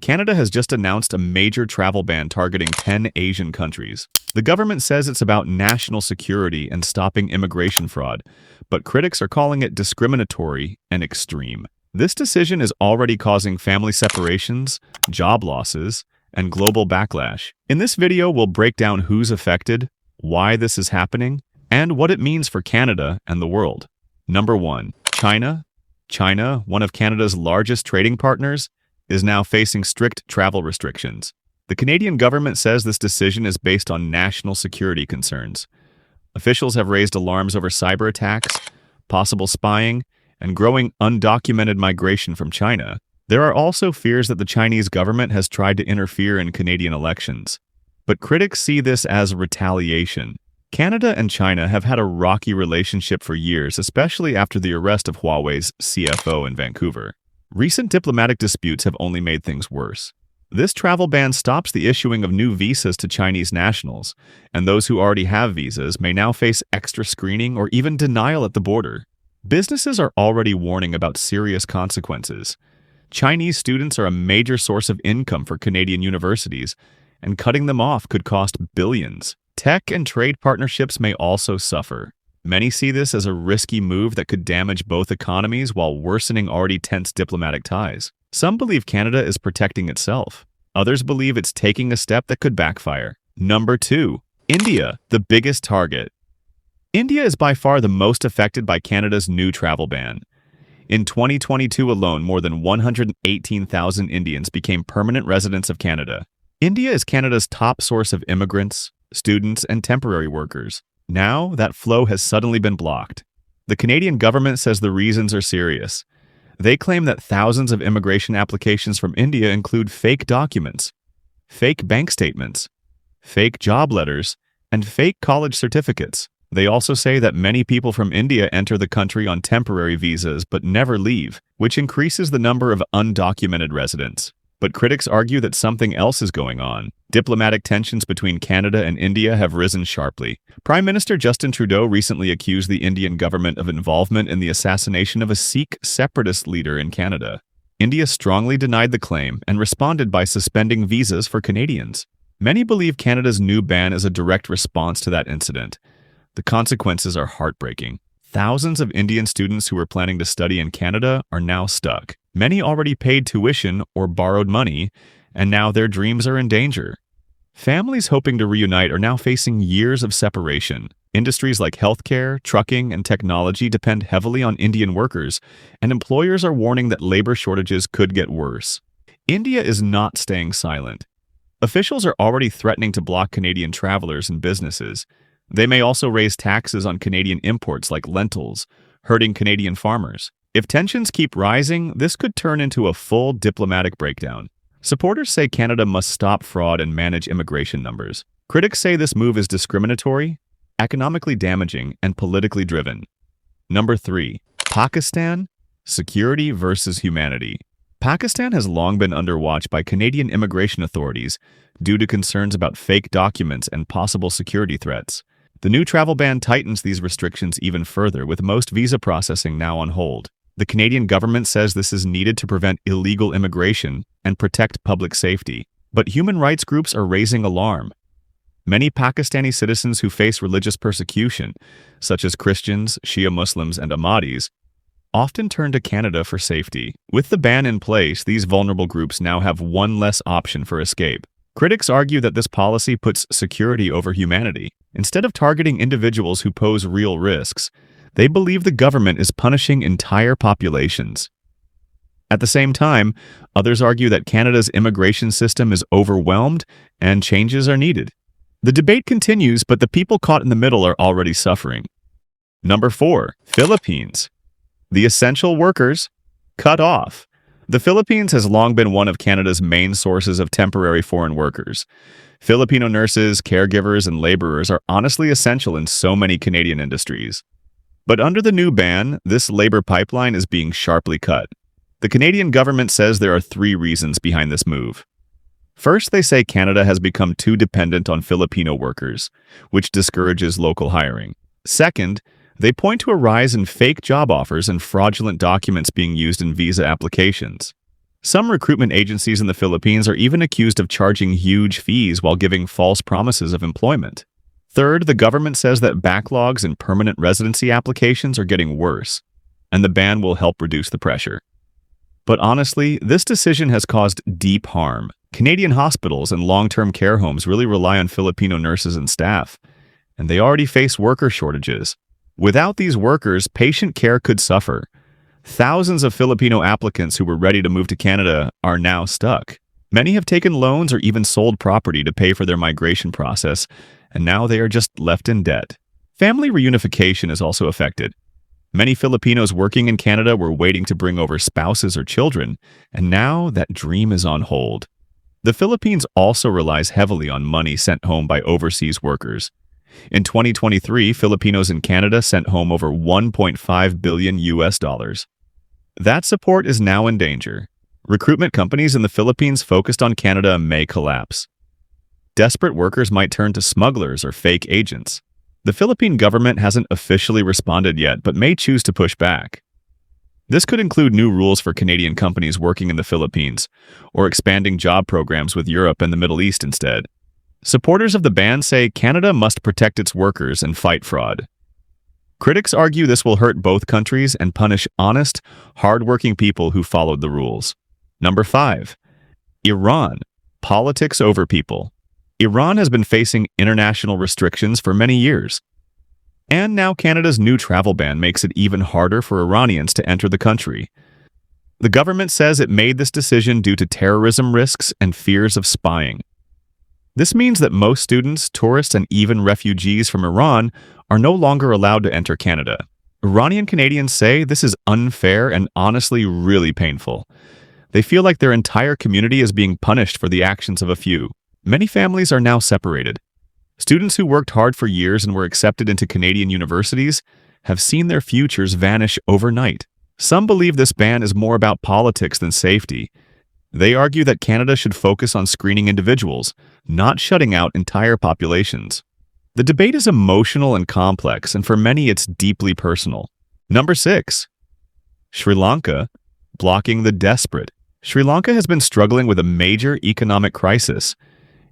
Canada has just announced a major travel ban targeting 10 Asian countries. The government says it's about national security and stopping immigration fraud, but critics are calling it discriminatory and extreme. This decision is already causing family separations, job losses, and global backlash. In this video, we'll break down who's affected, why this is happening, and what it means for Canada and the world. Number 1. China. China, one of Canada's largest trading partners, is now facing strict travel restrictions. The Canadian government says this decision is based on national security concerns. Officials have raised alarms over cyber attacks, possible spying, and growing undocumented migration from China. There are also fears that the Chinese government has tried to interfere in Canadian elections. But critics see this as retaliation. Canada and China have had a rocky relationship for years, especially after the arrest of Huawei's CFO in Vancouver. Recent diplomatic disputes have only made things worse. This travel ban stops the issuing of new visas to Chinese nationals, and those who already have visas may now face extra screening or even denial at the border. Businesses are already warning about serious consequences. Chinese students are a major source of income for Canadian universities, and cutting them off could cost billions. Tech and trade partnerships may also suffer. Many see this as a risky move that could damage both economies while worsening already tense diplomatic ties. Some believe Canada is protecting itself. Others believe it's taking a step that could backfire. Number 2. India, the biggest target. India is by far the most affected by Canada's new travel ban. In 2022 alone, more than 118,000 Indians became permanent residents of Canada. India is Canada's top source of immigrants, students, and temporary workers. Now, that flow has suddenly been blocked. The Canadian government says the reasons are serious. They claim that thousands of immigration applications from India include fake documents, fake bank statements, fake job letters, and fake college certificates. They also say that many people from India enter the country on temporary visas but never leave, which increases the number of undocumented residents. But critics argue that something else is going on. Diplomatic tensions between Canada and India have risen sharply. Prime Minister Justin Trudeau recently accused the Indian government of involvement in the assassination of a Sikh separatist leader in Canada. India strongly denied the claim and responded by suspending visas for Canadians. Many believe Canada's new ban is a direct response to that incident. The consequences are heartbreaking. Thousands of Indian students who were planning to study in Canada are now stuck. Many already paid tuition or borrowed money, and now their dreams are in danger. Families hoping to reunite are now facing years of separation. Industries like healthcare, trucking, and technology depend heavily on Indian workers, and employers are warning that labor shortages could get worse. India is not staying silent. Officials are already threatening to block Canadian travelers and businesses. They may also raise taxes on Canadian imports like lentils, hurting Canadian farmers. If tensions keep rising, this could turn into a full diplomatic breakdown. Supporters say Canada must stop fraud and manage immigration numbers. Critics say this move is discriminatory, economically damaging, and politically driven. Number 3. Pakistan, security versus humanity. Pakistan has long been under watch by Canadian immigration authorities due to concerns about fake documents and possible security threats. The new travel ban tightens these restrictions even further, with most visa processing now on hold. The Canadian government says this is needed to prevent illegal immigration and protect public safety. But human rights groups are raising alarm. Many Pakistani citizens who face religious persecution, such as Christians, Shia Muslims, and Ahmadis, often turn to Canada for safety. With the ban in place, these vulnerable groups now have one less option for escape. Critics argue that this policy puts security over humanity. Instead of targeting individuals who pose real risks, they believe the government is punishing entire populations. At the same time, others argue that Canada's immigration system is overwhelmed and changes are needed. The debate continues, but the people caught in the middle are already suffering. Number 4. Philippines. The essential workers cut off. The Philippines has long been one of Canada's main sources of temporary foreign workers. Filipino nurses, caregivers, and laborers are honestly essential in so many Canadian industries. But under the new ban, this labor pipeline is being sharply cut. The Canadian government says there are 3 reasons behind this move. First, they say Canada has become too dependent on Filipino workers, which discourages local hiring. Second, they point to a rise in fake job offers and fraudulent documents being used in visa applications. Some recruitment agencies in the Philippines are even accused of charging huge fees while giving false promises of employment. Third, the government says that backlogs in permanent residency applications are getting worse, and the ban will help reduce the pressure. But honestly, this decision has caused deep harm. Canadian hospitals and long-term care homes really rely on Filipino nurses and staff, and they already face worker shortages. Without these workers, patient care could suffer. Thousands of Filipino applicants who were ready to move to Canada are now stuck. Many have taken loans or even sold property to pay for their migration process, and now they are just left in debt. Family reunification is also affected. Many Filipinos working in Canada were waiting to bring over spouses or children, and now that dream is on hold. The Philippines also relies heavily on money sent home by overseas workers. In 2023, Filipinos in Canada sent home over $1.5 billion US. That support is now in danger. Recruitment companies in the Philippines focused on Canada may collapse. Desperate workers might turn to smugglers or fake agents. The Philippine government hasn't officially responded yet, but may choose to push back. This could include new rules for Canadian companies working in the Philippines, or expanding job programs with Europe and the Middle East instead. Supporters of the ban say Canada must protect its workers and fight fraud. Critics argue this will hurt both countries and punish honest, hard-working people who followed the rules. Number 5. Iran. Politics over people. Iran has been facing international restrictions for many years. And now Canada's new travel ban makes it even harder for Iranians to enter the country. The government says it made this decision due to terrorism risks and fears of spying. This means that most students, tourists, and even refugees from Iran are no longer allowed to enter Canada. Iranian Canadians say this is unfair and honestly really painful. They feel like their entire community is being punished for the actions of a few. Many families are now separated. Students who worked hard for years and were accepted into Canadian universities have seen their futures vanish overnight. Some believe this ban is more about politics than safety. They argue that Canada should focus on screening individuals, not shutting out entire populations. The debate is emotional and complex, and for many it's deeply personal. Number 6. Sri Lanka, blocking the desperate. Sri Lanka has been struggling with a major economic crisis.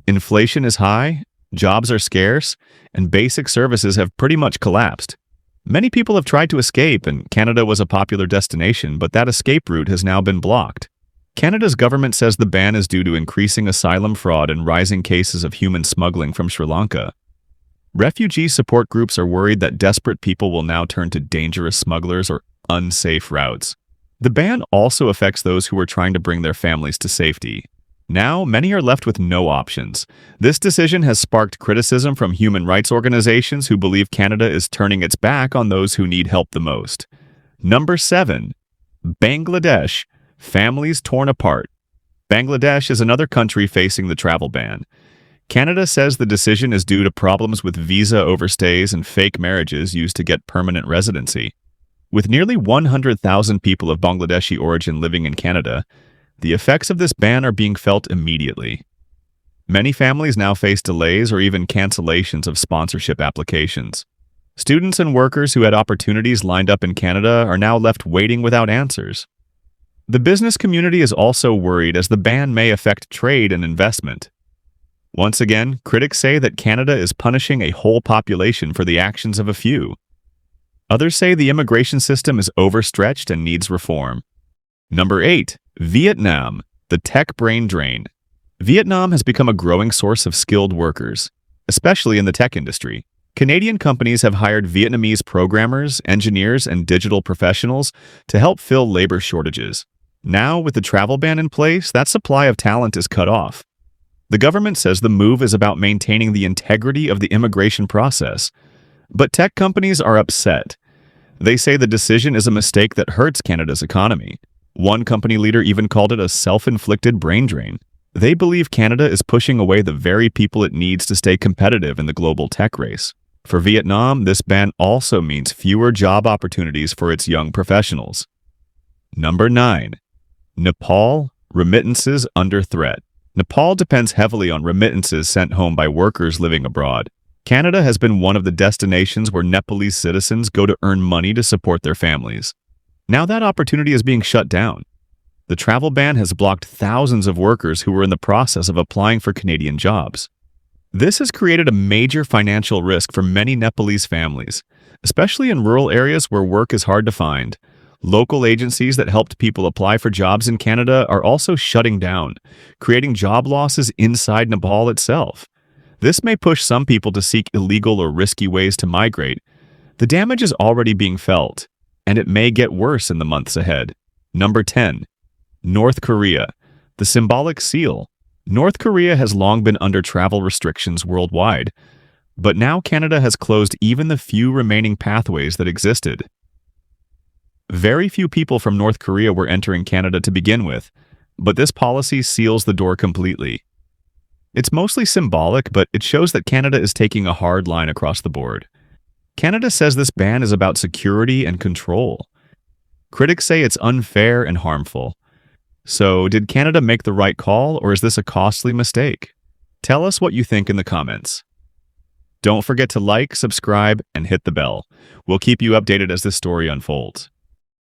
Inflation is high, jobs are scarce, and basic services have pretty much collapsed. Many people have tried to escape, and Canada was a popular destination, but that escape route has now been blocked. Canada's government says the ban is due to increasing asylum fraud and rising cases of human smuggling from Sri Lanka. Refugee support groups are worried that desperate people will now turn to dangerous smugglers or unsafe routes. The ban also affects those who are trying to bring their families to safety. Now, many are left with no options. This decision has sparked criticism from human rights organizations who believe Canada is turning its back on those who need help the most. Number 7. Bangladesh. Families torn apart. Bangladesh is another country facing the travel ban. Canada says the decision is due to problems with visa overstays and fake marriages used to get permanent residency. With nearly 100,000 people of Bangladeshi origin living in Canada, the effects of this ban are being felt immediately. Many families now face delays or even cancellations of sponsorship applications. Students and workers who had opportunities lined up in Canada are now left waiting without answers. The business community is also worried as the ban may affect trade and investment. Once again, critics say that Canada is punishing a whole population for the actions of a few. Others say the immigration system is overstretched and needs reform. Number 8. Vietnam, the tech brain drain. Vietnam has become a growing source of skilled workers, especially in the tech industry. Canadian companies have hired Vietnamese programmers, engineers, and digital professionals to help fill labor shortages. Now, with the travel ban in place, that supply of talent is cut off. The government says the move is about maintaining the integrity of the immigration process. But tech companies are upset. They say the decision is a mistake that hurts Canada's economy. One company leader even called it a self-inflicted brain drain. They believe Canada is pushing away the very people it needs to stay competitive in the global tech race. For Vietnam, this ban also means fewer job opportunities for its young professionals. Number 9. Nepal, remittances under threat. Nepal depends heavily on remittances sent home by workers living abroad. Canada has been one of the destinations where Nepalese citizens go to earn money to support their families. Now that opportunity is being shut down. The travel ban has blocked thousands of workers who were in the process of applying for Canadian jobs. This has created a major financial risk for many Nepalese families, especially in rural areas where work is hard to find. Local agencies that helped people apply for jobs in Canada are also shutting down, creating job losses inside Nepal itself. This may push some people to seek illegal or risky ways to migrate. The damage is already being felt, and it may get worse in the months ahead. Number 10. North Korea. The symbolic seal. North Korea has long been under travel restrictions worldwide, but now Canada has closed even the few remaining pathways that existed. Very few people from North Korea were entering Canada to begin with, but this policy seals the door completely. It's mostly symbolic, but it shows that Canada is taking a hard line across the board. Canada says this ban is about security and control. Critics say it's unfair and harmful. So, did Canada make the right call, or is this a costly mistake? Tell us what you think in the comments. Don't forget to like, subscribe, and hit the bell. We'll keep you updated as this story unfolds.